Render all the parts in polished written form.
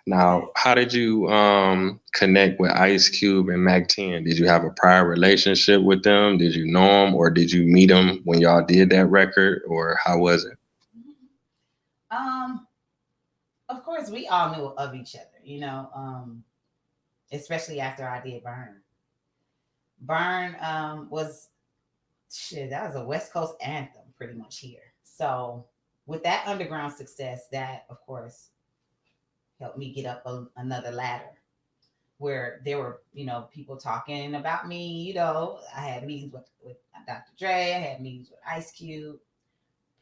Now, how did you connect with Ice Cube and Mac 10? Did you have a prior relationship with them? Did you know them, or did you meet them when y'all did that record, or how was it? Um, of course, we all knew of each other, especially after I did Burn. Burn was shit. That was a West Coast anthem, pretty much here. So with that underground success, that of course helped me get up another ladder where there were, people talking about me. I had meetings with Dr. Dre, I had meetings with Ice Cube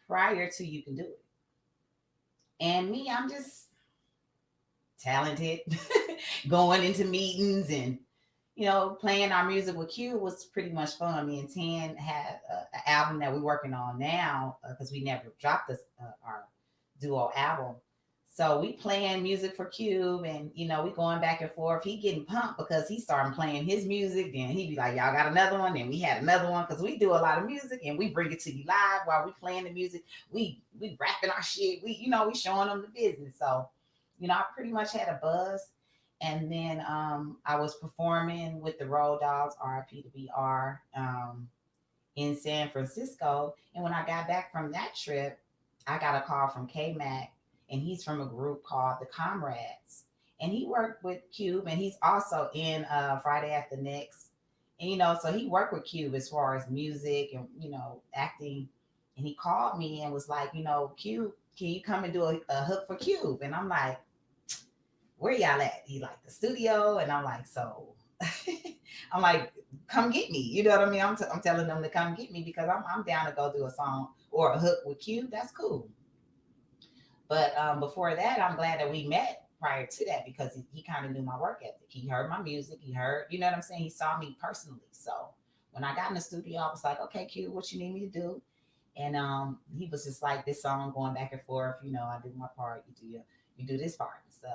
prior to You Can Do It. And me, I'm just talented, going into meetings and, playing our music with Cube was pretty much fun. Me and Tan had an album that we're working on now because we never dropped our duo album. So we playing music for Cube and, we going back and forth. He getting pumped because he started playing his music. Then he'd be like, y'all got another one? And we had another one because we do a lot of music and we bring it to you live while we playing the music. We rapping our shit. We showing them the business. So, I pretty much had a buzz. And then I was performing with the Road Dogs, RIP to BR, in San Francisco. And when I got back from that trip, I got a call from K-Mac, and he's from a group called The Comrades. And he worked with Cube, and he's also in Friday After Next. And, so he worked with Cube as far as music and, acting. And he called me and was like, Cube, can you come and do a hook for Cube? And I'm like, where y'all at? He like, the studio. And I'm like, so I'm like, come get me. You know what I mean? I'm telling them to come get me because I'm down to go do a song or a hook with Cube. That's cool. But before that, I'm glad that we met prior to that because he kind of knew my work ethic. He heard my music. He heard, you know what I'm saying? He saw me personally. So when I got in the studio, I was like, okay, Cube, what you need me to do? And he was just like, this song going back and forth. I do my part. You do this part. So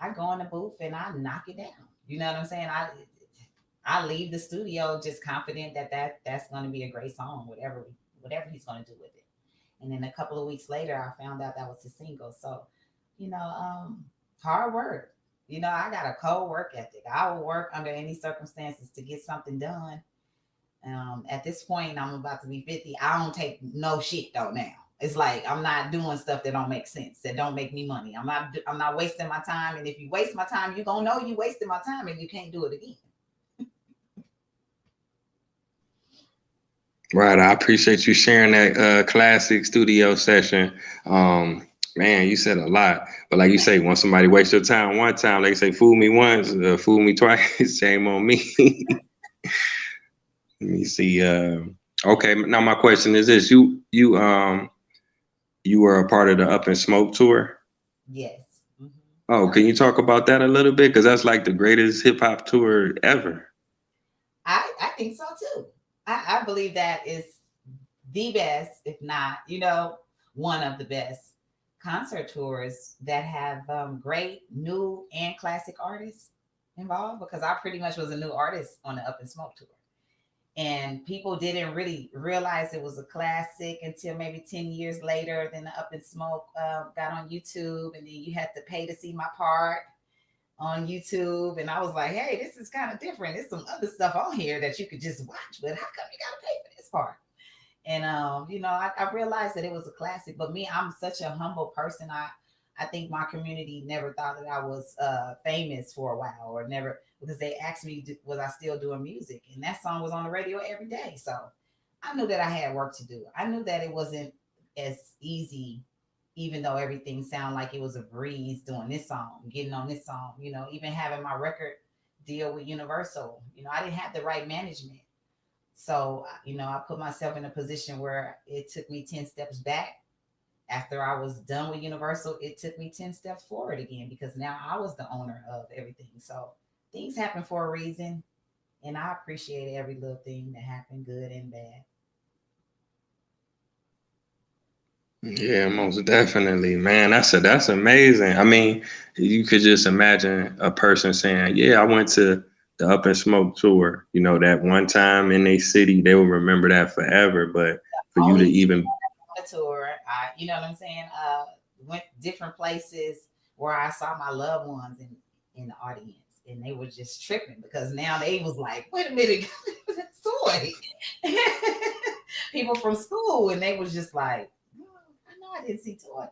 I go in the booth and I knock it down. You know what I'm saying? I leave the studio just confident that's going to be a great song, whatever he's going to do with it. And then a couple of weeks later, I found out that was his single. So, hard work. I got a cold work ethic. I will work under any circumstances to get something done. At this point, I'm about to be 50. I don't take no shit though now. It's like I'm not doing stuff that don't make sense, that don't make me money. I'm not wasting my time. And if you waste my time, you're gonna know you wasted my time and you can't do it again. Right. I appreciate you sharing that classic studio session. Man, you said a lot. But like you say, when somebody wastes your time one time, they say, fool me once, fool me twice, shame on me. Let me see. Okay, now my question is this. You were a part of the Up in Smoke tour? Yes. Mm-hmm. Oh, can you talk about that a little bit? Because that's like the greatest hip hop tour ever. I think so too. I believe that is the best, if not, one of the best concert tours that have great new and classic artists involved because I pretty much was a new artist on the Up in Smoke tour. And people didn't really realize it was a classic until maybe 10 years later. Then the Up in Smoke got on YouTube, and then you had to pay to see my part on YouTube. And I was like, hey, this is kind of different. There's some other stuff on here that you could just watch, but how come you got to pay for this part? And, I realized that it was a classic, but me, I'm such a humble person. I think my community never thought that I was famous for a while or never, because they asked me, was I still doing music? And that song was on the radio every day. So I knew that I had work to do. I knew that it wasn't as easy, even though everything sounded like it was a breeze doing this song, getting on this song, even having my record deal with Universal. I didn't have the right management. So, I put myself in a position where it took me 10 steps back. After I was done with Universal, it took me 10 steps forward again because now I was the owner of everything. So things happen for a reason. And I appreciate every little thing that happened, good and bad. Yeah, most definitely, man. That's amazing. I mean, you could just imagine a person saying, "Yeah, I went to the Up in Smoke tour." That one time in a city, they will remember that forever. But for you to Only even tour, you know what I'm saying? Went different places, where I saw my loved ones in the audience, and they were just tripping because now they was like, wait a minute, that's Toy. People from school, and they was just like, oh, I know I didn't see Toy.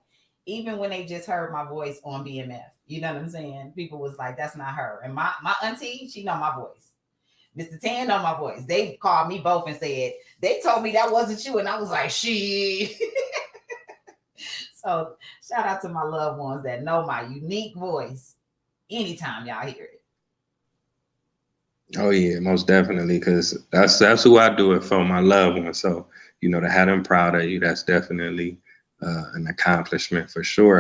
Even when they just heard my voice on BMF, you know what I'm saying? People was like, that's not her. And my auntie, she know my voice. Mr. Tan know my voice. They called me both and said, they told me that wasn't you. And I was like, she. So shout out to my loved ones that know my unique voice anytime y'all hear it. Oh yeah, most definitely, because that's who I do it for, my loved ones. So to have them proud of you, that's definitely an accomplishment for sure.